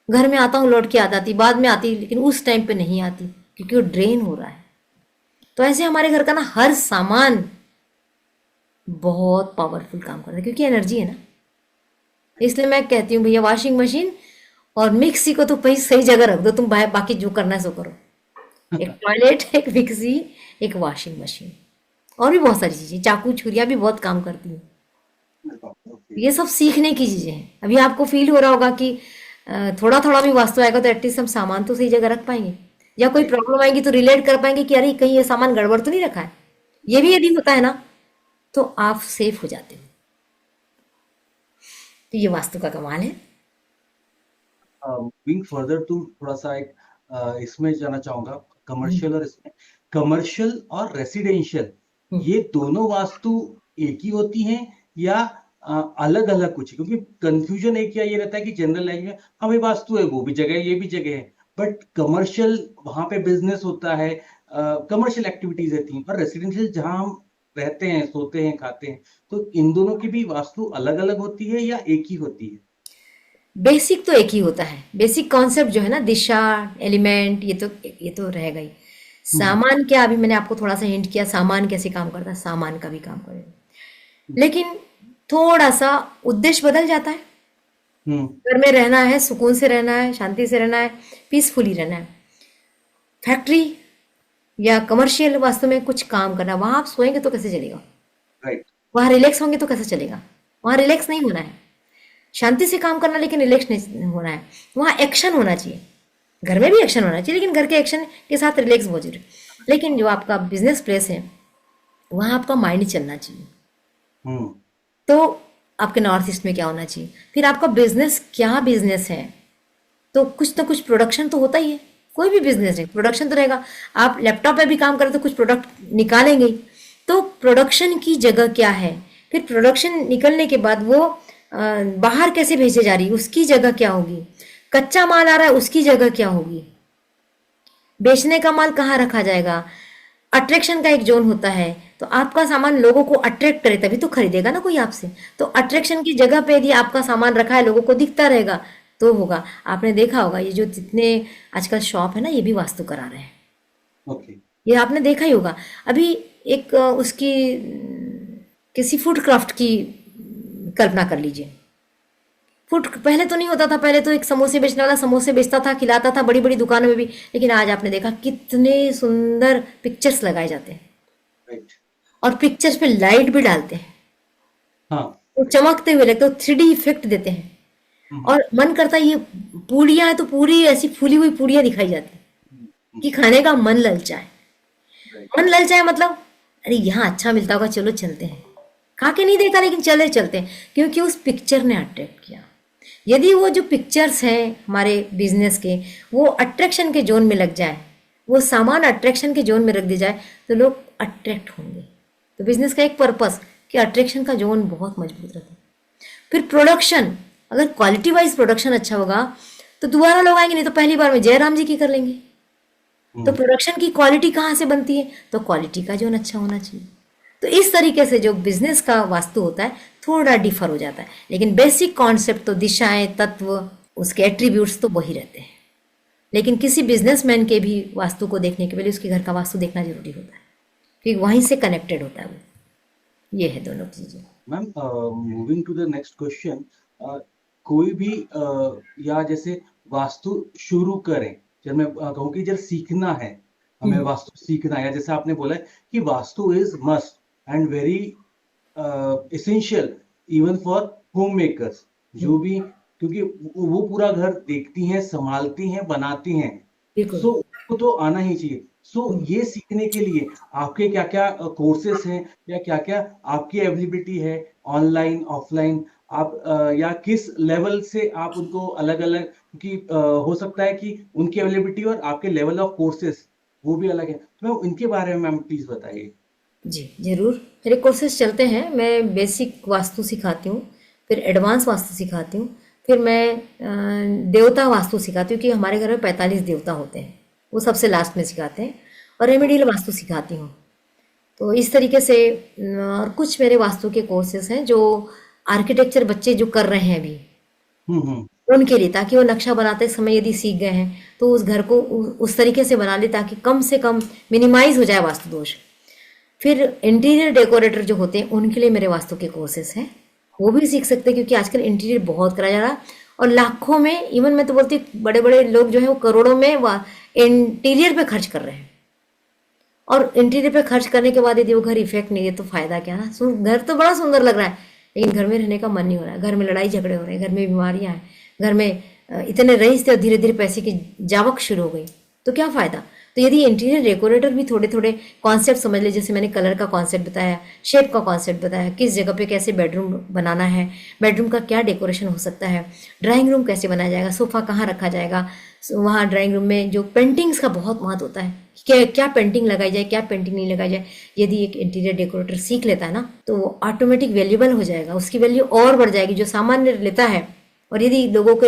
घर में आता हूँ लौट के आ जाती, बाद में आती, लेकिन उस टाइम पे नहीं आती क्योंकि वो ड्रेन हो रहा है। तो ऐसे हमारे घर का ना हर सामान बहुत पावरफुल काम करता है क्योंकि एनर्जी है ना। इसलिए मैं कहती हूँ भैया वॉशिंग मशीन और मिक्सी को तो भाई सही जगह रख दो, तुम बाकी जो करना है सो करो। एक टॉयलेट, एक मिक्सी, एक वॉशिंग मशीन, और भी बहुत सारी चीजें, चाकू छुरियां भी बहुत काम करती हैं। अरे बाप रे, ओके। ये सब सीखने की चीजें हैं। अभी आपको फील हो रहा होगा कि थोड़ा थोड़ा भी वास्तु आएगा तो एटलीस्ट हम सामान तो सही जगह रख पाएंगे, या कोई राइट। प्रॉब्लम आएगी तो रिलेट कर पाएंगे कि अरे कहीं ये सामान गड़बड़ तो नहीं रखा है। ये भी यदि होता है ना, तो आप सेफ हो जाते हो। तो ये वास्तु का कमाल है। मूविंग फर्दर टू थोड़ा सा एक इसमें जाना चाहूंगा, हम्म, कमर्शियल और इसमें, कमर्शियल और रेसिडेंशियल, हम्म। ये दोनों वास्तु एक ही होती हैं या अलग अलग कुछ है? क्योंकि कंफ्यूजन एक या ये रहता है कि जनरल लाइफ में हाँ भाई वास्तु है, वो भी जगह है, ये भी जगह है, बट कमर्शियल वहां पे बिजनेस होता है, कमर्शियल एक्टिविटीज रहती हैं, और रेसिडेंशियल जहां हम रहते हैं, सोते हैं, खाते हैं, तो इन दोनों की भी वास्तु अलग अलग होती है या एक ही होती है? बेसिक तो एक ही होता है, बेसिक कॉन्सेप्ट जो है ना, दिशा, एलिमेंट, ये तो रहेगा ही। हम्म। सामान क्या, अभी मैंने आपको थोड़ा सा हिंट किया सामान कैसे काम करता है, सामान का भी काम करेगा, लेकिन थोड़ा सा उद्देश्य बदल जाता है। हम्म। घर में रहना है, सुकून से रहना है, शांति से रहना है, पीसफुली रहना है। फैक्ट्री या कमर्शियल वास्तु में कुछ काम करना है, वहां आप सोएंगे तो कैसे चलेगा, राइट। वहां रिलैक्स होंगे तो कैसे चलेगा, वहां रिलैक्स नहीं होना है। शांति से काम करना, लेकिन रिलैक्स नहीं होना है, वहां एक्शन होना चाहिए। घर में भी एक्शन होना चाहिए, लेकिन घर के एक्शन के साथ रिलैक्स बहुत जरूरी। लेकिन जो आपका बिजनेस प्लेस है, वहां आपका माइंड चलना चाहिए। हम्म। तो आपके नॉर्थ ईस्ट में क्या होना चाहिए, फिर आपका बिजनेस क्या बिजनेस है, तो कुछ ना कुछ प्रोडक्शन तो होता ही है। कोई भी बिजनेस है प्रोडक्शन तो रहेगा। आप लैपटॉप पे भी काम करें तो कुछ प्रोडक्ट निकालेंगे ही। तो प्रोडक्शन की जगह क्या है, फिर प्रोडक्शन निकलने के बाद वो बाहर कैसे भेजे जा रही है, उसकी जगह क्या होगी, कच्चा माल आ रहा है उसकी जगह क्या होगी, बेचने का माल कहाँ रखा जाएगा। अट्रैक्शन का एक जोन होता है, तो आपका सामान लोगों को अट्रैक्ट करे तभी तो खरीदेगा ना कोई आपसे। तो अट्रैक्शन की जगह पे यदि आपका सामान रखा है, लोगों को दिखता रहेगा, तो होगा। आपने देखा होगा ये जो जितने आजकल शॉप है ना, ये भी वास्तु करा रहे हैं। ओके। ये आपने देखा ही होगा। अभी एक उसकी किसी फूड क्राफ्ट की कल्पना कर लीजिए, फूड पहले तो नहीं होता था, पहले तो एक समोसे बेचने वाला समोसे बेचता था, खिलाता था बड़ी बड़ी दुकानों में भी। लेकिन आज आपने देखा कितने सुंदर पिक्चर्स लगाए जाते हैं, राइट। और पिक्चर्स पे लाइट भी डालते हैं, हाँ। वो चमकते हुए लगते हैं, 3D इफेक्ट देते हैं। हम्म। और मन करता है, ये पूड़ियाँ है तो पूरी ऐसी फूली हुई पूड़ियाँ दिखाई जाती है कि खाने का मन ललचाए। राइट। मन ललचाए मतलब, अरे यहाँ अच्छा मिलता होगा, चलो चलते हैं। खा के नहीं देखा लेकिन चले चलते हैं, क्योंकि उस पिक्चर ने अट्रैक्ट किया। यदि वो जो पिक्चर्स हैं हमारे बिजनेस के, वो अट्रैक्शन के जोन में लग जाए, वो सामान अट्रैक्शन के जोन में रख दिया जाए, तो लोग अट्रैक्ट होंगे। तो बिजनेस का एक पर्पस कि अट्रैक्शन का जोन बहुत मजबूत रखे। फिर प्रोडक्शन, अगर क्वालिटी वाइज प्रोडक्शन अच्छा होगा तो दोबारा लोग आएंगे, नहीं तो पहली बार में जयराम जी की कर लेंगे। तो हम्म। प्रोडक्शन की क्वालिटी कहाँ से बनती है, तो क्वालिटी का जोन अच्छा होना चाहिए। तो इस तरीके से जो बिजनेस का वास्तु होता है थोड़ा डिफर हो जाता है, लेकिन बेसिक कॉन्सेप्ट तो दिशाएं, तत्व, उसके एट्रीब्यूट्स तो वही रहते हैं। लेकिन किसी बिजनेसमैन के भी वास्तु को देखने के लिए उसके घर का वास्तु देखना जरूरी होता है, क्योंकि वहीं से कनेक्टेड होता है वो। ये है दोनों चीजें। Ma'am, moving to the next question, कोई भी या जैसे वास्तु शुरू करें, जब मैं कहूँ कि जब सीखना है, हमें हम्म। वास्तु सीखना है, या जैसे आपने बोला है कि vastu is must and very essential even for home makers, जो हम्म। भी, क्योंकि वो पूरा घर देखती हैं, संभालती हैं, बनाती हैं, बिल्कुल। सो उसको तो आना ही चाहिए। सो हम्म। ये सीखने के लिए आपके क्या क्या कोर्सेस हैं, या क्या क्या आपकी अवेलेबिलिटी है, ऑनलाइन ऑफलाइन, आप या किस लेवल से आप उनको अलग अलग, क्योंकि हो सकता है कि उनकी अवेलेबिलिटी और आपके लेवल ऑफ कोर्सेस वो भी अलग है, तो मैम इनके बारे में मैम प्लीज बताइए। जी जरूर। मेरे कोर्सेज चलते हैं, मैं बेसिक वास्तु सिखाती हूँ, फिर एडवांस वास्तु सिखाती हूँ, फिर मैं देवता वास्तु सिखाती हूँ कि हमारे घर में 45 देवता होते हैं, वो सबसे लास्ट में सिखाते हैं। और रेमेडियल वास्तु सिखाती हूँ। तो इस तरीके से और कुछ मेरे वास्तु के कोर्सेज हैं जो आर्किटेक्चर बच्चे जो कर रहे हैं अभी, हम्म। उनके लिए, ताकि वो नक्शा बनाते समय यदि सीख गए हैं तो उस घर को उस तरीके से बना ले ताकि कम से कम मिनिमाइज हो जाए वास्तु दोष। फिर इंटीरियर डेकोरेटर जो होते हैं उनके लिए मेरे वास्तु के कोर्सेस हैं, वो भी सीख सकते हैं, क्योंकि आजकल इंटीरियर बहुत कराया जा रहा है। और लाखों में, इवन मैं तो बोलती हूँ बड़े बड़े लोग जो है वो करोड़ों में इंटीरियर पे खर्च कर रहे हैं। और इंटीरियर पे खर्च करने के बाद यदि वो घर इफेक्ट नहीं है तो फायदा क्या ना। घर तो बड़ा सुंदर लग रहा है, लेकिन घर में रहने का मन नहीं हो रहा है, घर में लड़ाई झगड़े हो रहे हैं, घर में बीमारियां हैं, घर में इतने रईस थे और धीरे धीरे पैसे की जावक शुरू हो गई, तो क्या फायदा। तो यदि इंटीरियर डेकोरेटर भी थोड़े थोड़े कॉन्सेप्ट समझ ले, जैसे मैंने कलर का कॉन्सेप्ट बताया, शेप का कॉन्सेप्ट बताया, किस जगह पे कैसे बेडरूम बनाना है, बेडरूम का क्या डेकोरेशन हो सकता है, ड्राइंग रूम कैसे बनाया जाएगा, सोफा कहाँ रखा जाएगा, वहाँ ड्राइंग रूम में जो पेंटिंग्स का बहुत महत्व होता है, क्या क्या पेंटिंग लगाई जाए, क्या पेंटिंग नहीं लगाई जाए। यदि एक इंटीरियर डेकोरेटर सीख लेता है ना तो वो ऑटोमेटिक वैल्यूएबल हो जाएगा, उसकी वैल्यू और बढ़ जाएगी जो सामान्य लेता है। और यदि लोगों के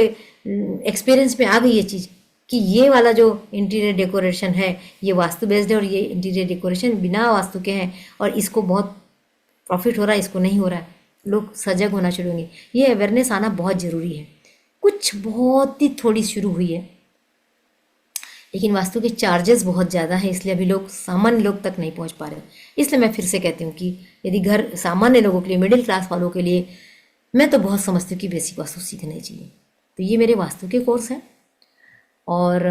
एक्सपीरियंस में आ गई ये चीज़ कि ये वाला जो इंटीरियर डेकोरेशन है ये वास्तु बेस्ड है, और ये इंटीरियर डेकोरेशन बिना वास्तु के हैं और इसको बहुत प्रॉफिट हो रहा है, इसको नहीं हो रहा है, लोग सजग होना शुरू होंगे। ये अवेयरनेस आना बहुत ज़रूरी है। कुछ बहुत ही थोड़ी शुरू हुई है, लेकिन वास्तु के चार्जेस बहुत ज़्यादा हैं, इसलिए अभी लोग सामान्य लोग तक नहीं पहुंच पा रहे हैं। इसलिए मैं फिर से कहती हूँ कि यदि घर सामान्य लोगों के लिए, मिडिल क्लास वालों के लिए, मैं तो बहुत समझती हूँ कि बेसिक वास्तु सीखना ही चाहिए। तो ये मेरे वास्तु के कोर्स हैं। और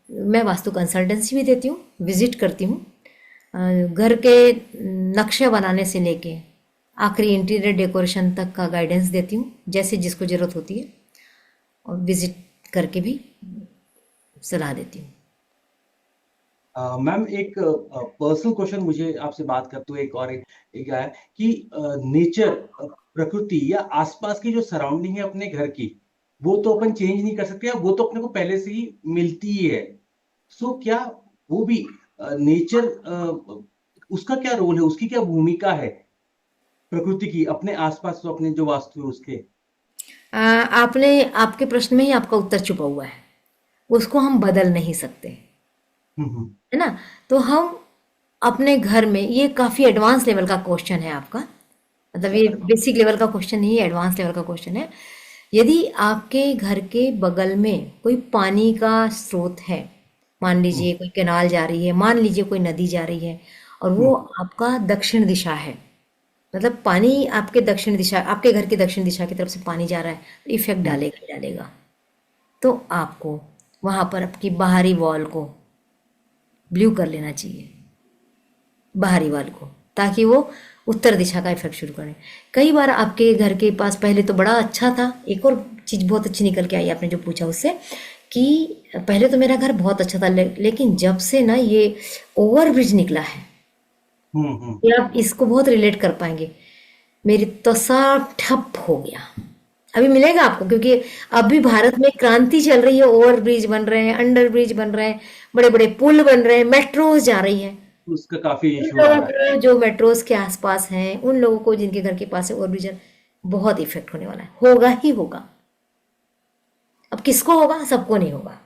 मैं वास्तु कंसल्टेंसी भी देती हूँ, विजिट करती हूँ, घर के नक्शे बनाने से लेके आखिरी इंटीरियर डेकोरेशन तक का गाइडेंस देती हूँ, जैसे जिसको ज़रूरत होती है, और विजिट करके भी सलाह देती हूँ। मैम, एक पर्सनल क्वेश्चन मुझे आपसे बात करते हुए एक आया कि नेचर, प्रकृति या आसपास की जो सराउंडिंग है अपने घर की, वो तो अपन चेंज नहीं कर सकते, या वो तो अपने को पहले से ही मिलती ही है। सो क्या वो भी नेचर, उसका क्या रोल है, उसकी क्या भूमिका है प्रकृति की अपने आसपास, तो अपने जो वास्तु है उसके। आपने, आपके प्रश्न में ही आपका उत्तर छुपा हुआ है। उसको हम बदल नहीं सकते, हम्म। है ना। तो हम अपने घर में, ये काफ़ी एडवांस लेवल का क्वेश्चन है आपका, मतलब ये बेसिक लेवल का क्वेश्चन नहीं है, एडवांस लेवल का क्वेश्चन है। यदि आपके घर के बगल में कोई पानी का स्रोत है, मान हम्म। लीजिए कोई कैनाल जा रही है, मान लीजिए कोई नदी जा रही है, और वो हम्म। आपका दक्षिण दिशा है, मतलब पानी आपके दक्षिण दिशा, आपके घर की दक्षिण दिशा की तरफ से पानी जा रहा है तो इफेक्ट हम्म, डालेगा ही डालेगा। तो आपको वहां पर आपकी बाहरी वॉल को ब्लू कर लेना चाहिए, बाहरी वाल को, ताकि वो उत्तर दिशा का इफेक्ट शुरू करें। कई बार आपके घर के पास पहले तो बड़ा अच्छा था, एक और चीज़ बहुत अच्छी निकल के आई आपने जो पूछा उससे, कि पहले तो मेरा घर बहुत अच्छा था, लेकिन जब से ना ये ओवर ब्रिज निकला है, हम्म। ये आप इसको बहुत रिलेट कर पाएंगे, मेरी तो सब ठप हो गया। अभी मिलेगा आपको, क्योंकि अभी भारत में क्रांति चल रही है, ओवर ब्रिज बन रहे हैं, अंडर ब्रिज बन रहे हैं, बड़े बड़े पुल बन रहे हैं, मेट्रोज जा रही है। उसका काफी उन इशू आ लोगों रहा है। को जो मेट्रोज के आसपास हैं, उन लोगों को जिनके घर के पास है ओवरब्रिज, बहुत इफेक्ट होने वाला है, होगा ही होगा। अब किसको होगा? सबको नहीं होगा।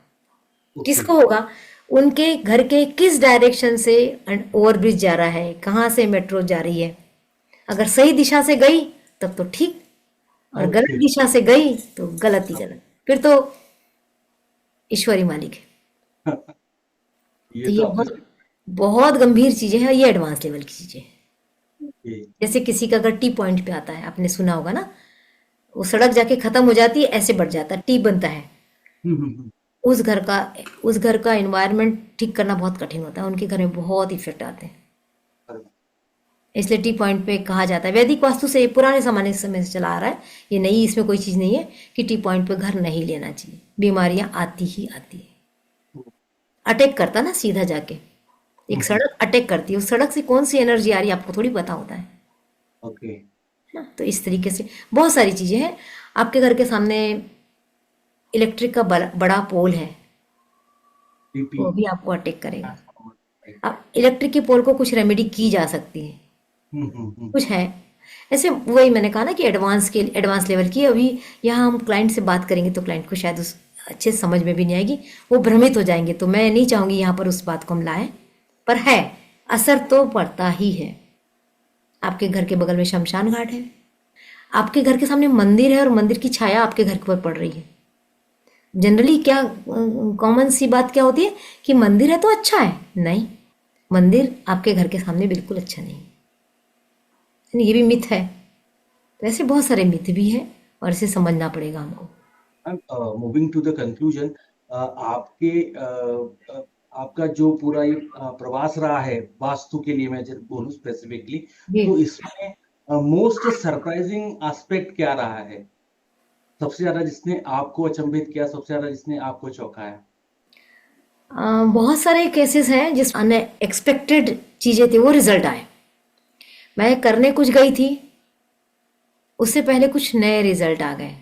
ओके। किसको होगा? उनके घर के किस डायरेक्शन से ओवरब्रिज जा रहा है, कहाँ से मेट्रो जा रही है। अगर सही दिशा से गई तब तो ठीक, और गलत ओके। दिशा से गई तो गलत ही गलत, फिर तो ईश्वरी मालिक है। ये तो तो ये आपने बहुत बहुत गंभीर चीजें हैं, ये एडवांस लेवल की चीजें हैं। ओके। जैसे किसी का अगर टी पॉइंट पे आता है, आपने सुना होगा ना, वो सड़क जाके खत्म हो जाती है, ऐसे बढ़ जाता है, टी बनता है। हम्म। उस घर का उस घर का एनवायरनमेंट ठीक करना बहुत कठिन होता है, उनके घर में बहुत इफेक्ट आते हैं। इसलिए टी पॉइंट पे कहा जाता है, वैदिक वास्तु से ये पुराने जमाने समय से चला आ रहा है, ये नई इसमें कोई चीज़ नहीं है कि टी पॉइंट पे घर नहीं लेना चाहिए, बीमारियां आती ही आती है। अटैक करता ना सीधा जाके, एक हम्म। सड़क अटैक करती है, उस सड़क से कौन सी एनर्जी आ रही है आपको थोड़ी पता होता है ओके। ना। तो इस तरीके से बहुत सारी चीज़ें हैं। आपके घर के सामने इलेक्ट्रिक का बड़ा पोल है, बीपी। वो भी आपको अटैक करेगा। अब इलेक्ट्रिक के पोल को कुछ रेमेडी की जा सकती है, हम्म। कुछ है ऐसे, वही मैंने कहा ना कि एडवांस लेवल की। अभी यहाँ हम क्लाइंट से बात करेंगे तो क्लाइंट को शायद उस अच्छे से समझ में भी नहीं आएगी, वो भ्रमित हो जाएंगे, तो मैं नहीं चाहूंगी यहाँ पर उस बात को हम लाएं। पर है, असर तो पड़ता ही है। आपके घर के बगल में शमशान घाट है, आपके घर के सामने मंदिर है और मंदिर की छाया आपके घर के ऊपर पड़ रही है। जनरली क्या कॉमन सी बात क्या होती है कि मंदिर है तो अच्छा है, नहीं, मंदिर आपके घर के सामने बिल्कुल अच्छा नहीं है, ये भी मिथ है। तो ऐसे बहुत सारे मिथ भी हैं और इसे समझना पड़ेगा हमको। मूविंग टू द कंक्लूजन, आपके आपका जो पूरा ये प्रवास रहा है वास्तु के लिए, मैं जब बोलूं स्पेसिफिकली, जी। तो इसमें मोस्ट सरप्राइजिंग एस्पेक्ट क्या रहा है? सबसे ज्यादा जिसने आपको अचंभित किया, सबसे ज्यादा जिसने आपको चौंकाया? बहुत सारे केसेस हैं जिस अनएक्सपेक्टेड चीज़ें थी वो रिजल्ट आए। मैं करने कुछ गई थी, उससे पहले कुछ नए रिजल्ट आ गए,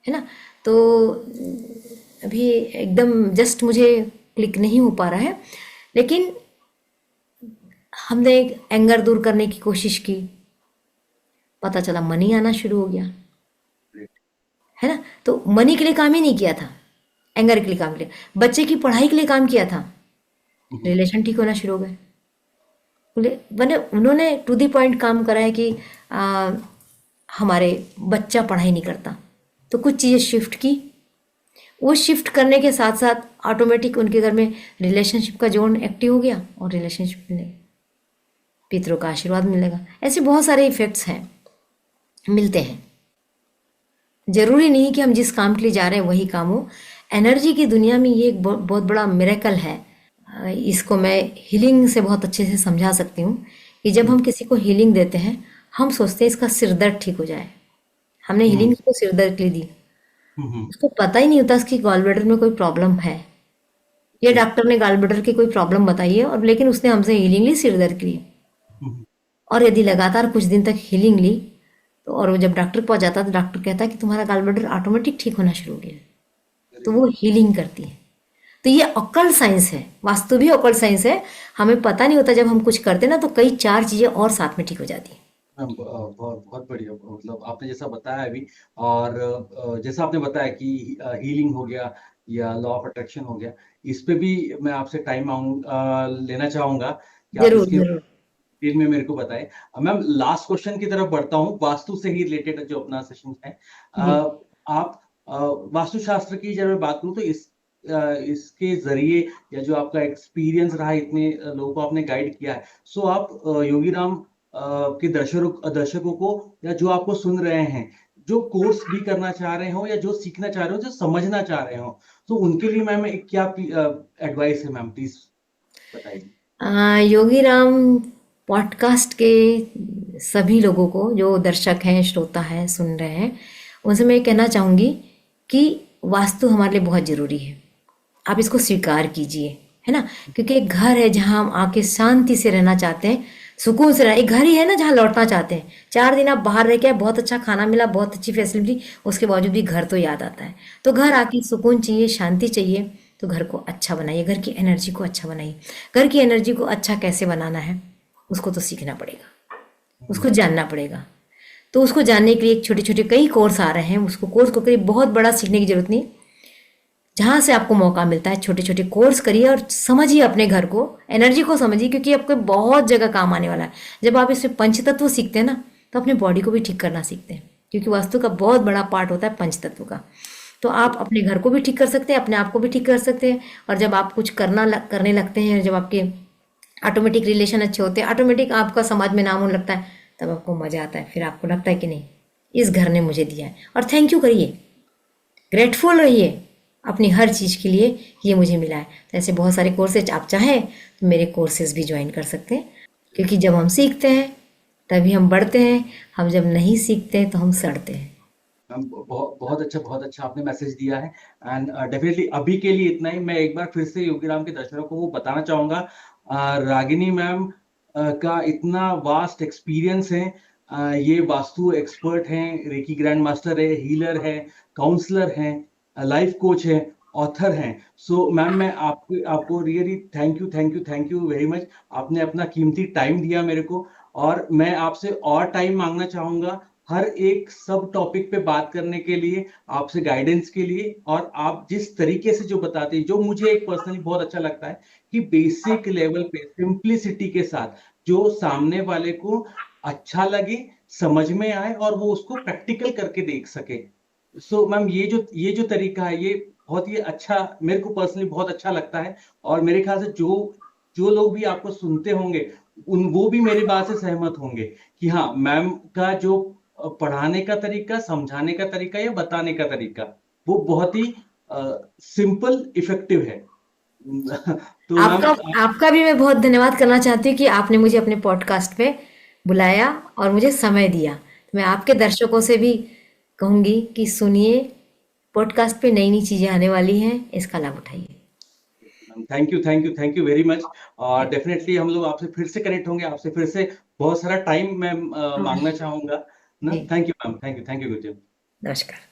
है ना। तो अभी एकदम जस्ट मुझे क्लिक नहीं हो पा रहा है, लेकिन हमने एंगर दूर करने की कोशिश की, पता चला मनी आना शुरू हो गया, है ना। तो मनी के लिए काम ही नहीं किया था, एंगर के लिए काम किया, बच्चे की पढ़ाई के लिए काम किया था, हम्म। रिलेशन ठीक होना शुरू हो गए। मैंने उन्होंने टू दी पॉइंट काम करा है कि आ, हमारे बच्चा पढ़ाई नहीं करता, तो कुछ चीज़ें शिफ्ट की, वो शिफ्ट करने के साथ साथ ऑटोमेटिक उनके घर में रिलेशनशिप का जोन एक्टिव हो गया और रिलेशनशिप मिलेगा, पितरों का आशीर्वाद मिलेगा। ऐसे बहुत सारे इफेक्ट्स हैं, मिलते हैं। जरूरी नहीं कि हम जिस काम के लिए जा रहे हैं वही काम हो। एनर्जी की दुनिया में ये एक बहुत बड़ा मिरेकल है। इसको मैं हीलिंग से बहुत अच्छे से समझा सकती हूँ कि जब हम किसी को हीलिंग देते हैं, हम सोचते हैं इसका सिर दर्द ठीक हो जाए। हमने हीलिंग हम्म। उसको सिर दर्द के लिए दी, हम्म। उसको पता ही नहीं होता उसकी गॉल ब्लैडर में कोई प्रॉब्लम है, ये जी। डॉक्टर ने गॉल ब्लैडर की कोई प्रॉब्लम बताई है, और लेकिन उसने हमसे हीलिंग ली सिर दर्द के लिए। हम्म। और यदि लगातार कुछ दिन तक हीलिंग ली तो, और वो जब डॉक्टर के पास जाता है तो डॉक्टर कहता है कि तुम्हारा गॉल ब्लैडर ऑटोमेटिक ठीक होना शुरू हो गया है। तो वो हीलिंग करती है। तो ये ऑकल्ट साइंस है, वास्तु भी ऑकल्ट साइंस है। हमें पता नहीं होता, जब हम कुछ करते हैं ना तो कई चार चीजें और साथ में ठीक हो जाती हैं। बहुत बहुत बढ़िया, मतलब आपने जैसा बताया अभी, और जैसा आपने बताया कि हीलिंग हो गया या लॉ ऑफ अट्रैक्शन हो गया, इस पे भी मैं आपसे टाइम लेना चाहूंगा कि आप जरूर इसके जरूर। डिटेल में मेरे को बताएं। मैम, लास्ट क्वेश्चन की तरफ बढ़ता हूँ, वास्तु से ही रिलेटेड जो अपना सेशन है। जी। आप वास्तुशास्त्र की जब मैं बात करूँ तो इसके जरिए, या जो आपका एक्सपीरियंस रहा है, इतने लोगों को आपने गाइड किया है, सो आप योगी राम के दर्शकों को, या जो आपको सुन रहे हैं, जो कोर्स भी करना चाह रहे हो या जो सीखना चाह रहे हो, जो समझना चाह रहे हो, तो उनके लिए मैम क्या एडवाइस है मैम, प्लीज बताइए। योगी राम पॉडकास्ट के सभी लोगों को, जो दर्शक हैं, श्रोता हैं, सुन रहे हैं, उनसे मैं कहना चाहूँगी कि वास्तु हमारे लिए बहुत ज़रूरी है। आप इसको स्वीकार कीजिए, है ना, क्योंकि एक घर है जहाँ हम आके शांति से रहना चाहते हैं, सुकून से रहना। एक घर ही है ना जहाँ लौटना चाहते हैं। 4 दिन आप बाहर रह के, बहुत अच्छा खाना मिला, बहुत अच्छी फैसिलिटी, उसके बावजूद भी घर तो याद आता है। तो घर आके सुकून चाहिए, शांति चाहिए, तो घर को अच्छा बनाइए, घर की एनर्जी को अच्छा बनाइए। घर की एनर्जी को अच्छा कैसे बनाना है, उसको तो सीखना पड़ेगा, उसको जानना पड़ेगा। तो उसको जानने के लिए एक छोटे छोटे कई कोर्स आ रहे हैं, उसको कोर्स को करिए, बहुत बड़ा सीखने की जरूरत नहीं। जहाँ से आपको मौका मिलता है छोटे छोटे कोर्स करिए और समझिए अपने घर को, एनर्जी को समझिए, क्योंकि आपको बहुत जगह काम आने वाला है। जब आप इसमें पंच तत्व सीखते हैं ना, तो अपने बॉडी को भी ठीक करना सीखते हैं, क्योंकि वास्तु का बहुत बड़ा पार्ट होता है पंच तत्व का। तो आप अपने घर को भी ठीक कर सकते हैं, अपने आप को भी ठीक कर सकते हैं। और जब आप कुछ करने लगते हैं, जब आपके ऑटोमेटिक रिलेशन अच्छे होते हैं, ऑटोमेटिक आपका समाज में नाम होने लगता है, तब आपको मजा आता है। फिर आपको लगता है कि नहीं, इस घर ने मुझे दिया है, और थैंक यू करिए, ग्रेटफुल रहिए अपनी हर चीज़ के लिए, ये मुझे मिला है। तो ऐसे बहुत सारे कोर्सेज, आप चाहें तो मेरे कोर्सेज भी ज्वाइन कर सकते हैं, क्योंकि जब हम सीखते हैं तभी हम बढ़ते हैं, हम जब नहीं सीखते हैं तो हम सड़ते हैं। मैम बहुत अच्छा आपने मैसेज दिया है। एंड डेफिनेटली अभी के लिए इतना ही। मैं एक बार फिर से योगीराम के दर्शकों को वो बताना चाहूंगा, रागिनी मैम का इतना वास्ट एक्सपीरियंस है। ये वास्तु एक्सपर्ट हैं, रेकी ग्रैंड मास्टर है, हीलर है, काउंसलर हैं, लाइफ कोच है, ऑथर हैं। सो मैम, मैं आपको really thank you very much. आपने अपना कीमती टाइम दिया मेरे को, और मैं आपसे और टाइम मांगना चाहूंगा हर एक सब टॉपिक पे बात करने के लिए, आपसे गाइडेंस के लिए। और आप जिस तरीके से जो बताते हैं, जो मुझे एक पर्सनली बहुत अच्छा लगता है, कि बेसिक लेवल पे सिंप्लिसिटी के साथ जो सामने वाले को अच्छा लगे, समझ में आए, और वो उसको प्रैक्टिकल करके देख सके। सो मैम, ये जो तरीका है, ये बहुत ही अच्छा, मेरे को पर्सनली बहुत अच्छा लगता है। और मेरे ख्याल से जो जो लोग भी आपको सुनते होंगे, वो भी मेरी बात से सहमत होंगे कि हाँ, मैम का जो पढ़ाने का तरीका, समझाने का तरीका या बताने का तरीका, वो बहुत ही सिंपल इफेक्टिव है। तो मैम, आपका आपका भी मैं बहुत धन्यवाद करना चाहती हूँ कि आपने मुझे अपने पॉडकास्ट पे बुलाया और मुझे समय दिया। तो मैं आपके दर्शकों से भी कहूँगी कि सुनिए, पॉडकास्ट पे नई नई चीज़ें आने वाली हैं, इसका लाभ उठाइए। Thank you very much. और डेफिनेटली हम लोग आपसे फिर से कनेक्ट होंगे, आपसे फिर से बहुत सारा टाइम मैं मांगना चाहूंगा ना। जी, thank you ma'am, thank you good. नमस्कार।